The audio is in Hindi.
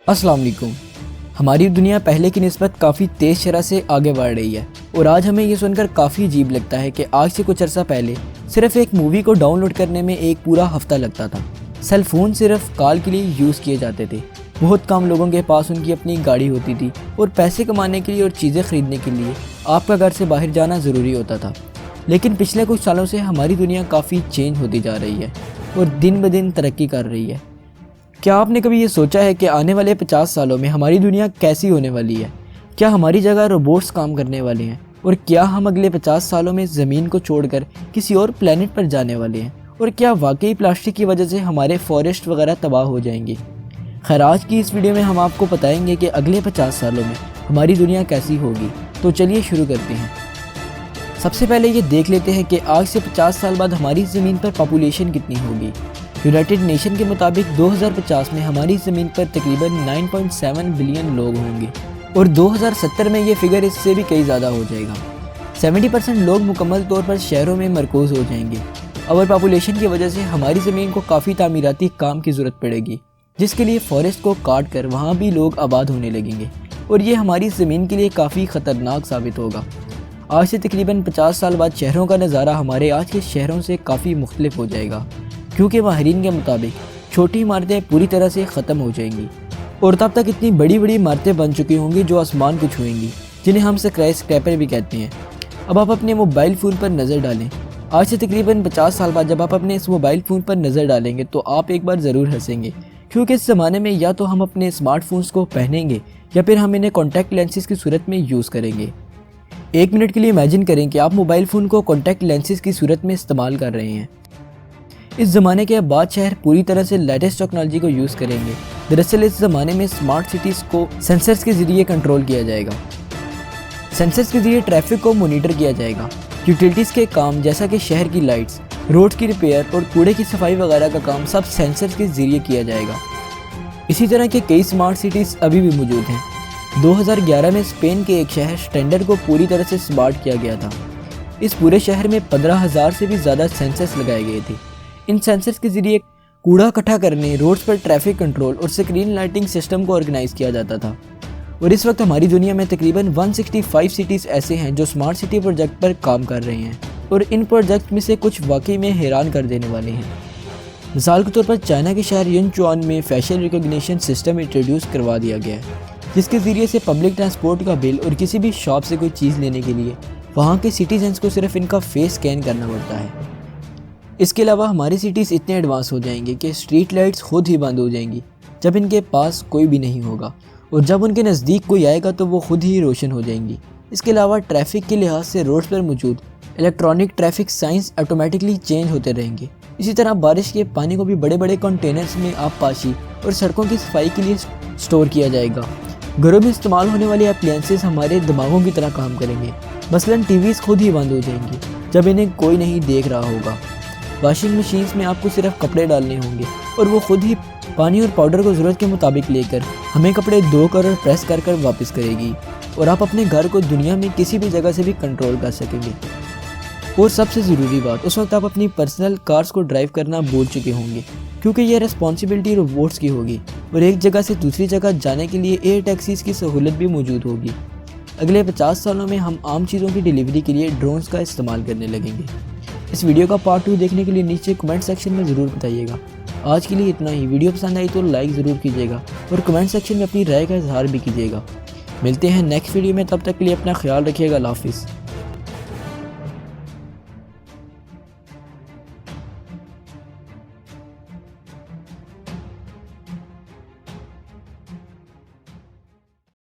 अस्सलाम वालेकुम। हमारी दुनिया पहले की निस्बत काफ़ी तेज़ शरह से आगे बढ़ रही है और आज हमें ये सुनकर काफ़ी अजीब लगता है कि आज से कुछ अर्सा पहले सिर्फ एक मूवी को डाउनलोड करने में एक पूरा हफ्ता लगता था। सेल फ़ोन सिर्फ कॉल के लिए यूज़ किए जाते थे। बहुत कम लोगों के पास उनकी अपनी गाड़ी होती थी और पैसे कमाने के लिए और चीज़ें ख़रीदने के लिए आपका घर से बाहर जाना ज़रूरी होता था। लेकिन पिछले कुछ सालों से हमारी दुनिया काफ़ी चेंज होती जा रही है और दिन ब दिन तरक्की कर रही है। क्या आपने कभी ये सोचा है कि आने वाले 50 सालों में हमारी दुनिया कैसी होने वाली है? क्या हमारी जगह रोबोट्स काम करने वाले हैं? और क्या हम अगले 50 सालों में ज़मीन को छोड़कर किसी और प्लेनेट पर जाने वाले हैं? और क्या वाकई प्लास्टिक की वजह से हमारे फॉरेस्ट वगैरह तबाह हो जाएंगे? खैर, आज की इस वीडियो में हम आपको बताएंगे कि अगले 50 सालों में हमारी दुनिया कैसी होगी। तो चलिए शुरू करते हैं। सबसे पहले ये देख लेते हैं कि आज से 50 साल बाद हमारी ज़मीन पर पॉपुलेशन कितनी होगी। यूनाइटेड नेशन के मुताबिक 2050 में हमारी ज़मीन पर तकरीबन 9.7 बिलियन लोग होंगे और 2070 में ये फिगर इससे भी कई ज़्यादा हो जाएगा। 70% लोग मुकम्मल तौर पर शहरों में मरकूज़ हो जाएंगे। ओवर पॉपुलेशन की वजह से हमारी ज़मीन को काफ़ी तामीराती काम की ज़रूरत पड़ेगी, जिसके लिए फ़ॉरेस्ट को काट कर वहाँ भी लोग आबाद होने लगेंगे और ये हमारी ज़मीन के लिए काफ़ी ख़तरनाक साबित होगा। आज से तकरीबन 50 साल बाद शहरों का नज़ारा हमारे आज के शहरों से काफ़ी मुख्तलिफ हो जाएगा, क्योंकि माहिरीन के मुताबिक छोटी इमारतें पूरी तरह से ख़त्म हो जाएंगी और तब तक इतनी बड़ी बड़ी इमारतें बन चुकी होंगी जो आसमान को छुएंगी, जिन्हें हम स्काई स्क्रैपर भी कहते हैं। अब आप अपने मोबाइल फ़ोन पर नज़र डालें। आज से तकरीबन 50 साल बाद जब आप अपने इस मोबाइल फ़ोन पर नज़र डालेंगे तो आप एक बार ज़रूर हंसेंगे, क्योंकि इस ज़माने में या तो हम अपने स्मार्टफोन्स को पहनेंगे या फिर हम इन्हें कॉन्टैक्ट लेंसेज की सूरत में यूज़ करेंगे। एक मिनट के लिए इमेजिन करें कि आप मोबाइल फ़ोन को कॉन्टैक्ट लेंसेज की सूरत में इस्तेमाल कर रहे हैं। इस ज़माने के बाद शहर पूरी तरह से लेटेस्ट टेक्नोलॉजी को यूज़ करेंगे। दरअसल इस ज़माने में स्मार्ट सिटीज़ को सेंसर्स के ज़रिए कंट्रोल किया जाएगा। सेंसर्स के ज़रिए ट्रैफिक को मॉनिटर किया जाएगा। यूटिलिटीज़ के काम जैसा कि शहर की लाइट्स, रोड्स की रिपेयर और कूड़े की सफाई वगैरह का काम सब सेंसर्स के ज़रिए किया जाएगा। इसी तरह के कई स्मार्ट सिटीज़ अभी भी मौजूद हैं। 2011 में स्पेन के एक शहर स्टैंडर को पूरी तरह से स्मार्ट किया गया था। इस पूरे शहर में 15,000 से भी ज़्यादा सेंसर्स लगाए गए थे। इन सेंसर्स के ज़रिए कूड़ा इकट्ठा करने, रोड्स पर ट्रैफिक कंट्रोल और स्क्रीन लाइटिंग सिस्टम को ऑर्गेनाइज किया जाता था। और इस वक्त हमारी दुनिया में तकरीबन 165 सिटीज़ ऐसे हैं जो स्मार्ट सिटी प्रोजेक्ट पर काम कर रहे हैं और इन प्रोजेक्ट में से कुछ वाकई में हैरान कर देने वाले हैं। मिसाल के तौर पर चाइना के शहर यिनचुआन में फेशियल रिकॉग्निशन सिस्टम इंट्रोड्यूस करवा दिया गया है, जिसके ज़रिए से पब्लिक ट्रांसपोर्ट का बिल और किसी भी शॉप से कोई चीज़ लेने के लिए वहाँ के सिटीजन्स को सिर्फ इनका फेस स्कैन करना पड़ता है। इसके अलावा हमारी सिटीज़ इतने एडवांस हो जाएंगे कि स्ट्रीट लाइट्स खुद ही बंद हो जाएंगी जब इनके पास कोई भी नहीं होगा, और जब उनके नज़दीक कोई आएगा तो वो खुद ही रोशन हो जाएंगी। इसके अलावा ट्रैफिक के लिहाज से रोड्स पर मौजूद electronic traffic science automatically change होते रहेंगे। इसी तरह बारिश के पानी को भी बड़े बड़े कंटेनर्स में आबपाशी और सड़कों की सफाई के लिए स्टोर किया जाएगा। घरों में इस्तेमाल होने वाले अप्लायंसेस हमारे दिमागों की तरह काम करेंगे। मसलन टीवीज़ खुद ही बंद हो जाएंगी जब इन्हें कोई नहीं देख रहा होगा। वॉशिंग मशीन्स में आपको सिर्फ कपड़े डालने होंगे और वो खुद ही पानी और पाउडर को ज़रूरत के मुताबिक लेकर हमें कपड़े धोकर और प्रेस कर कर वापस करेगी, और आप अपने घर को दुनिया में किसी भी जगह से भी कंट्रोल कर सकेंगे। और सबसे ज़रूरी बात, उस वक्त आप अपनी पर्सनल कार्स को ड्राइव करना भूल चुके होंगे, क्योंकि यह रिस्पॉन्सिबिलिटी रोबोट्स की होगी और एक जगह से दूसरी जगह जाने के लिए एयर टैक्सीज़ की सहूलत भी मौजूद होगी। अगले 50 सालों में हम आम चीज़ों की डिलीवरी के लिए ड्रोन्स का इस्तेमाल करने लगेंगे। इस वीडियो का पार्ट 2 देखने के लिए नीचे कमेंट सेक्शन में ज़रूर बताइएगा। आज के लिए इतना ही। वीडियो पसंद आई तो लाइक ज़रूर कीजिएगा और कमेंट सेक्शन में अपनी राय का इजहार भी कीजिएगा। मिलते हैं नेक्स्ट वीडियो में, तब तक के लिए अपना ख्याल रखिएगा। अल्लाह हाफिज़।